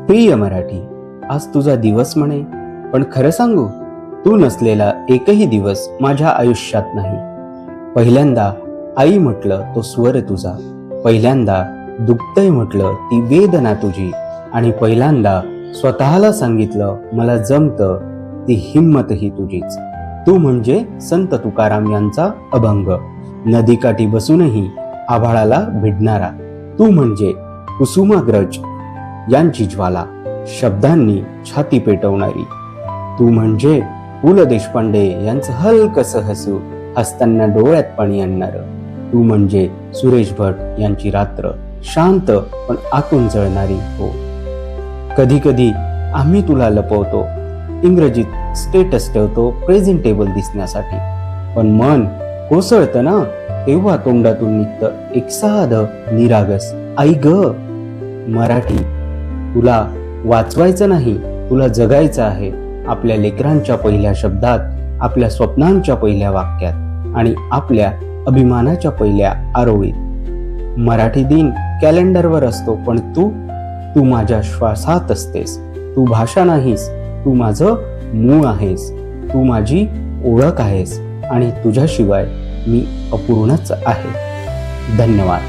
प्रिय मराठी, आज तुझा दिवस म्हणे, पण खरं सांगू, तू नसलेला एकही दिवस माझ्या आयुष्यात नाही. पहिल्यांदा आई म्हटलं तो स्वर तुझा, पहिल्यांदा दुखतंय म्हटलं ती वेदना तुझी, आणि पहिल्यांदा स्वतःला सांगितलं मला जमतं ती हिम्मतही तुझीच. तू म्हणजे संत तुकाराम यांचा अभंग, नदीकाठी बसूनही आभाळाला भिडणारा. तू म्हणजे कुसुमाग्रज यांची ज्वाला, शब्दांनी छाती पेटवणारी. तू म्हणजे पु ल देशपांडे यांचं हलकसं हसू, हसताना डोळ्यात पाणी आणणार. तू म्हणजे सुरेश भट यांची रात्र, शांत पण आतून जळणारी. हो, कधी कधी आम्ही तुला लपवतो, इंग्रजीत स्टेटस ठेवतो प्रेझेंटेबल दिसण्यासाठी, पण मन कोसळतं ना तेव्हा तोंडातून निघतं एक साधं निरागस आई ग. मराठी, तुला वाचवायचं नाही, तुला जगायचं आहे. आपल्या लेकरांच्या पहिल्या शब्दात, आपल्या स्वप्नांच्या पहिल्या वाक्यात आणि आपल्या अभिमानाच्या पहिल्या आरोळीत. मराठी दिन कॅलेंडरवर असतो, पण तू माझ्या श्वासात असतेस. तू भाषा नाहीस, तू माझं मूळ आहेस. तू माझी ओळख आहेस आणि तुझ्याशिवाय मी अपूर्णच आहे. धन्यवाद.